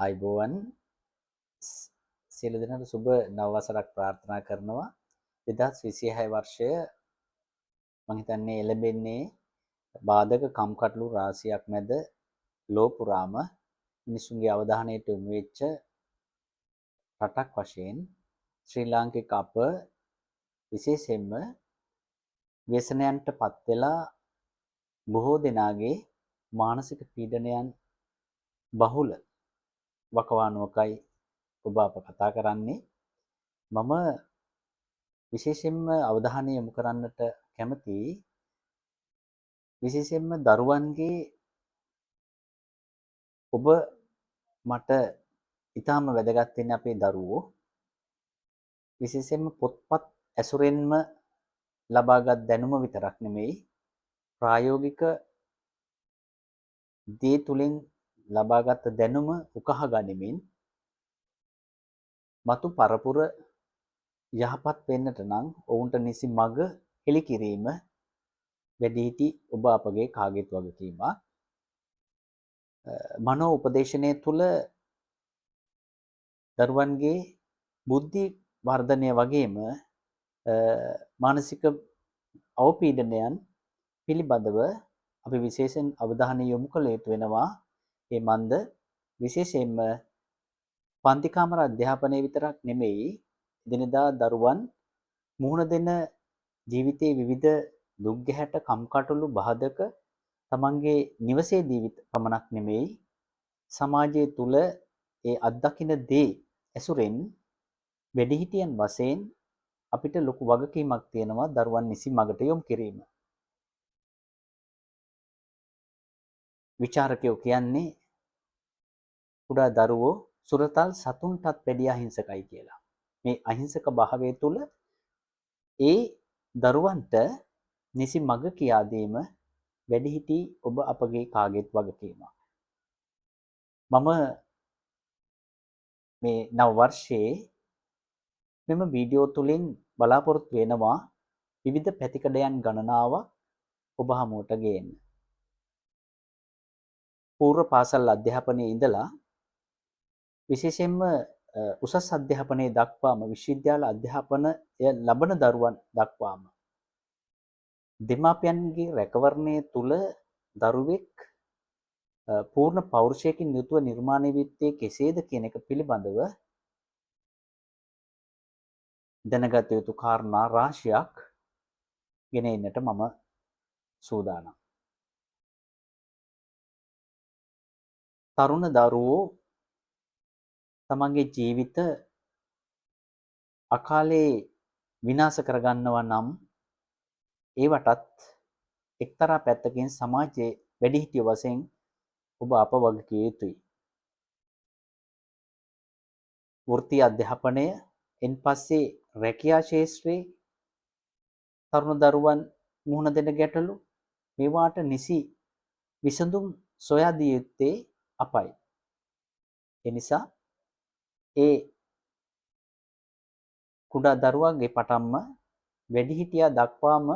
ආයුබෝවන් සියලු දෙනාට සුබ නව වසරක් ප්‍රාර්ථනා කරනවා 2026 වර්ෂය මම හිතන්නේ එළඹෙන්නේ බාධක කම්කටොළු රාශියක් මැද ලෝ පුරාම මිනිසුන්ගේ අවධානයට යොමු වෙච්ච රටක් වශයෙන් ශ්‍රී ලාංකික අප විශේෂයෙන්ම ව්‍යසනයන්ටපත් වෙලා බොහෝ දෙනාගේ මානසික පීඩනයන් බහුල වකවානුවකයි ඔබ අප කතා කරන්නේ මම විශේෂයෙන්ම අවධානය යොමු කරන්නට කැමතියි විශේෂයෙන්ම දරුවන්ගේ ඔබ මට ඊටාම වැදගත් වෙන්නේ අපේ දරුවෝ විශේෂයෙන්ම පොත්පත් ඇසුරෙන්ම ලබාගත් දැනුම විතරක් නෙමෙයි ප්‍රායෝගික දේ තුලින් ලබාගත් දැනුම උකහා ගනිමින් මතු පරපුර යහපත් වෙන්නට නම් ඔවුන්ට නිසි මඟ හෙළි කිරීම වැඩිහිටි ඔබ අපගේ කාගෙත් වගකීමක්. මනෝ උපදේශනය තුළ දරුවන්ගේ බුද්ධි වර්ධනය වගේම මානසික අවපීඩනයන් පිළිබඳව අපි විශේෂයෙන් අවධානය යොමු කළ යුතු වෙනවා. ඒ මන්ද විශේෂයෙන්ම පන්ති කාමර අධ්‍යාපනය විතරක් නෙමෙයි දිනදා දරුවන් මුහුණ දෙන ජීවිතයේ විවිධ දුක් ගැහැට කම්කටොළු බාධක තමන්ගේ නිවසේදී පමණක් නෙමෙයි සමාජයේ තුල ඒ අත්දකින්න දේ ඇසුරෙන් වැඩිහිටියන් වශයෙන් අපිට ලොකු වගකීමක් තියෙනවා දරුවන් නිසි මඟට යොමු කිරීම. විචාරකයෝ කියන්නේ කුඩා දරුවෝ සුරතල් සතුන්ටත් වැඩිය අහිංසකයි කියලා. මේ අහිංසක භාවය තුළ ඒ දරුවන්ට නිසි මඟ කියා දීම වැඩිහිටි ඔබ අපගේ කාගෙත් වගකීමක්. මම මේ නව වර්ෂයේ මෙම වීඩියෝ තුලින් බලාපොරොත්තු වෙනවා විවිධ පැතිකඩයන් ගණනාවක් ඔබ හමුවට ගේන්න. පූර්ව පාසල් අධ්‍යාපනයේ ඉඳලා විශේෂයෙන්ම උසස් අධ්‍යාපනයේ දක්වාම විශ්වවිද්‍යාල අධ්‍යාපනය ලබන දරුවන් දක්වාම දෙමාපියන්ගේ රැකවරණය තුල දරුවෙක් පූර්ණ පෞරුෂයකින් යුතුව නිර්මාණය වෙත්තේ කෙසේද කියන එක පිළිබඳව දැනගත යුතු කාරණා රාශියක් ගෙන එන්නට මම සූදානම්. තරුණ දරුවෝ තමන්ගේ ජීවිත අකාලේ විනාශ කරගන්නවා නම් ඒවටත් එක්තරා පැත්තකින් සමාජයේ වැඩිහිටිය වශයෙන් ඔබ අප වගකිය යුතුයි. වෘත්තීය අධ්‍යාපනය එන් පස්සේ රැකියා ශාස්ත්‍රයේ තරුණ දරුවන් මුහුණ දෙන ගැටලු මේවාට නිසි විසඳුම් සොයා දිය යුත්තේ අපයි. ඒ නිසා ඒ කුඩා දරුවාගේ පටන්ම වැඩිහිටියා දක්වාම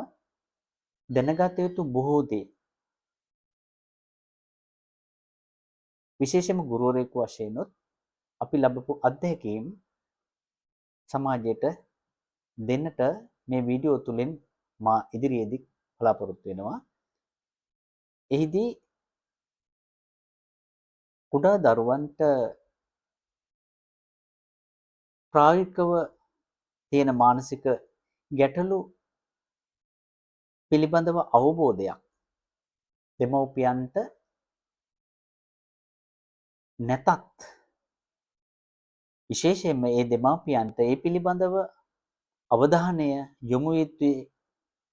දැනගත යුතු බොහෝ දේ විශේෂයෙන්ම ගුරුවරයෙකු වශයෙන් අපි ලැබපු අත්දැකීම් සමාජයට දෙන්නට මේ වීඩියෝ තුලින් මා ඉදිරියේදී බලාපොරොත්තු වෙනවා. එහිදී කුඩා දරුවන්ට ප්‍රායෝගිකව තියෙන මානසික ගැටලු පිළිබඳව අවබෝධයක් දෙමව්පියන්ට නැතත් විශේෂයෙන්ම ඒ දෙමාපියන්ට ඒ පිළිබඳව අවධානය යොමු යුත්තේ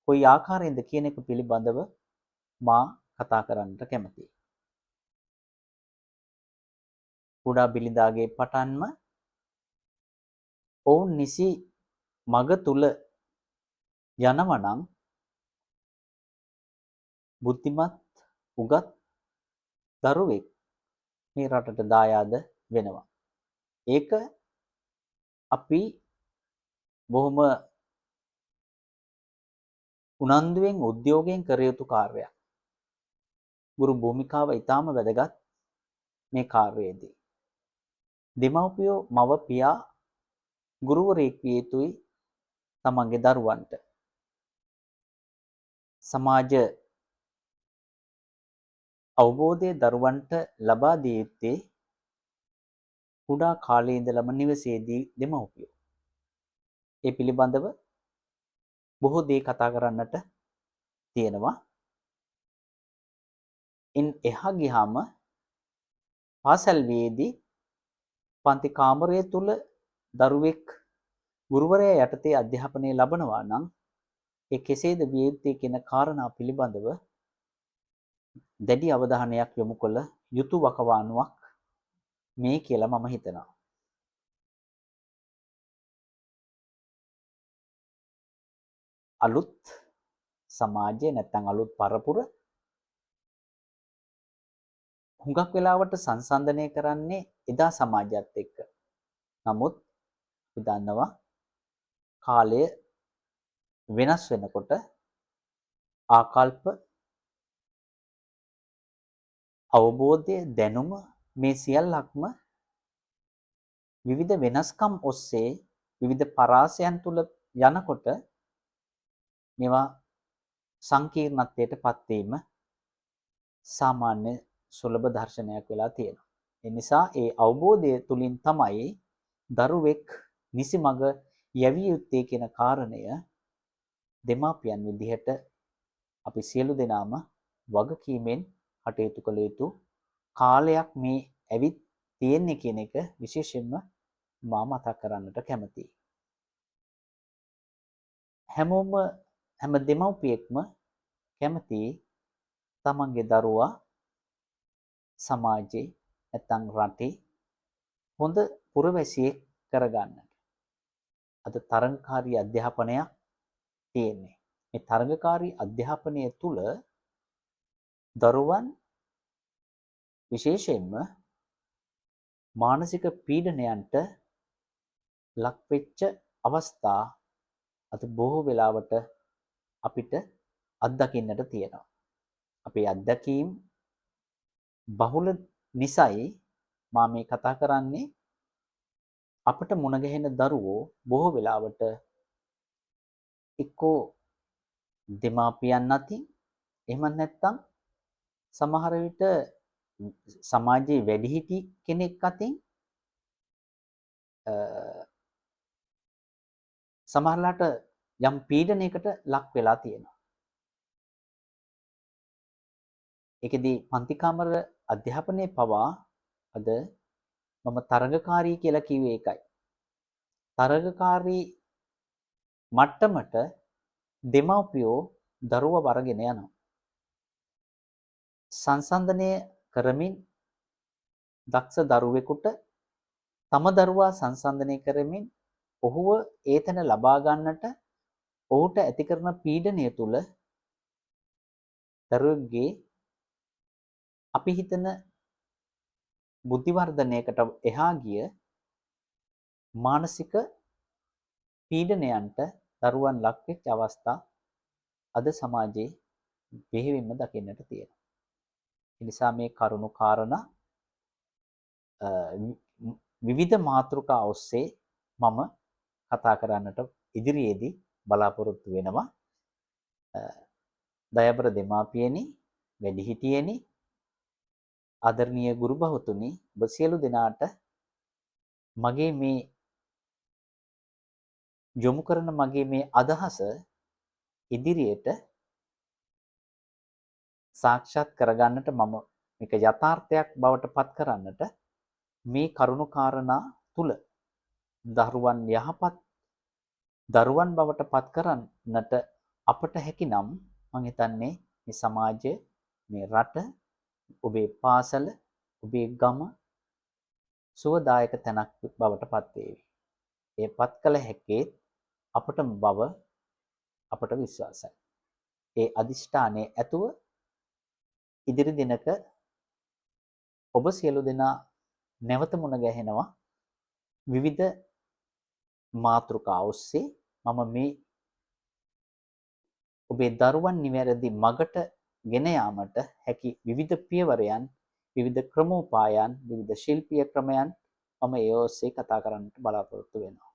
කොයි ආකාරයෙන්ද කියන එක පිළිබඳව මා කතා කරන්නට කැමතියි. කුඩා බිලිඳාගේ පටන්ම ඔවුන් නිසි මඟ තුල යනවා නම් බුද්ධිමත් උගත් දරුවෙක් මේ රටට දායාද වෙනවා. ඒක අපි බොහොම උනන්දුවෙන් උද්‍යෝගයෙන් කර යුතු කාර්යයක්. ගුරු භූමිකාව ඊටාම වැදගත් මේ කාර්යයේදී. දෙමව්පියෝ මව පියා ගුරුවරයෙක් විය යුතුයි තමන්ගේ දරුවන්ට. සමාජ අවබෝධය දරුවන්ට ලබා දිය යුත්තේ කුඩා කාලයේ ඉඳලම නිවසේදී දෙමව්පියෝ. ඒ පිළිබඳව බොහෝ දේ කතා කරන්නට තියෙනවා. ඉන් එහා ගියාම පාසල් වියේදී පන්ති කාමරය තුල දරුවෙක් ගුරුවරයා යටතේ අධ්‍යාපනය ලබනවා නම් ඒ කෙසේද විය යුත්තේ කියන කාරණා පිළිබඳව දැඩි අවධානයක් යොමු කළ යුතු වකවානුවක් මේ කියලා මම හිතනවා. අලුත් සමාජය නැත්නම් අලුත් පරපුර හුඟක් වෙලාවට සංසන්දනය කරන්නේ එදා සමාජයත් එක්ක. නමුත් අපි දන්නවා කාලය වෙනස් වෙනකොට ආකල්ප අවබෝධය දැනුම මේ සියල්ලක්ම විවිධ වෙනස්කම් ඔස්සේ විවිධ පරාසයන් තුල යනකොට මේවා සංකීර්ණත්වයට පත්වීම සාමාන්‍ය සුලභ දර්ශනයක් වෙලා තියෙනවා. ඒ නිසා ඒ අවබෝධය තුලින් තමයි දරුවෙක් නිසි මඟ යැවිය යුත්තේ කියන කාරණය දෙමාපියන් විදිහට අපි සියලු දෙනාම වගකීමෙන් කටයුතු කළ යුතු කාලයක් මේ ඇවිත් තියෙන්නේ කියන එක විශේෂයෙන්ම මා මතක් කරන්නට කැමතියි. හැම දෙමව්පියෙක්ම කැමති තමන්ගේ දරුවා සමාජයේ නැත්නම් රටේ හොඳ පුරවැසියෙක් කරගන්නට. අද තරඟකාරී අධ්‍යාපනයක් තියෙන්නේ. මේ තරඟකාරී අධ්‍යාපනය තුල දරුවන් විශේෂයෙන්ම මානසික පීඩනයන්ට ලක් වෙච්ච අවස්ථා අද බොහෝ වෙලාවට අපිට අත්දකින්නට තියෙනවා. අපේ අත්දැකීම් බහුල නිසයි මා මේ කතා කරන්නේ. අපට මුණ ගැහෙන දරුවෝ බොහෝ වෙලාවට එක්කෝ දෙමාපියන් අතින් එහෙම නැත්නම් සමහර විට සමාජයේ වැඩිහිටි කෙනෙක් අතින් සමහරලාට යම් පීඩනයකට ලක් වෙලා තියෙනවා. ඒකෙදී පන්ති කාමර අධ්‍යාපනයේ පවා අද මම තරඟකාරී කියලා කිව්වේ ඒකයි. තරඟකාරී මට්ටමට දෙමව්පියෝ දරුවව අරගෙන යනවා. සංසන්දනය කරමින් දක්ෂ දරුවෙකුට තම දරුවා සංසන්දනය කරමින් ඔහුව ඒතන ලබා ගන්නට ඔහුට ඇති කරන පීඩනය තුල දරුවෙක්ගේ අපි හිතන බුද්ධි වර්ධනයකට එහා ගිය මානසික පීඩනයන්ට දරුවන් ලක් වෙච්ච අවස්ථා අද සමාජයේ බෙහෙවින්ම දකින්නට තියෙනවා. ඒ නිසා මේ කරුණු කාරණා විවිධ මාතෘකා ඔස්සේ මම කතා කරන්නට ඉදිරියේදී බලාපොරොත්තු වෙනවා. දයාබර දෙමාපියනි, වැඩිහිටියනි, ආදරණීය ගුරු බහුතුනි, ඔබ සියලු දෙනාට මගේ මේ යොමු කරන මගේ මේ අදහස ඉදිරියට සාක්ෂාත් කරගන්නට මම මේක යථාර්ථයක් බවට පත් කරන්නට මේ කරුණු කාරණා තුල දරුවන් යහපත් දරුවන් බවට පත් කරන්නට අපට හැකිනම් මම හිතන්නේ මේ සමාජය, මේ රට, ඔබේ පාසල, ඔබේ ගම සුවදායක තැනක් බවට පත් වේවි. ඒ පත් කළ හැකි අපටම බව අපට විශ්වාසයි. ඒ අදිෂ්ඨානයේ ඇතුව ඉදිරි දිනක ඔබ සියලු දෙනා නැවත මුණ ගැහෙනවා විවිධ මාතෘකා ඔස්සේ. මම මේ ඔබේ දරුවන් නිවැරදි මගට ගෙන යාමට හැකි විවිධ පියවරයන්, විවිධ ක්‍රමෝපායන්, විවිධ ශිල්පීය ක්‍රමයන් මම ඒ ඔස්සේ කතා කරන්නට බලාපොරොත්තු වෙනවා.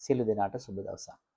සියලු දෙනාට සුබ දවසක්.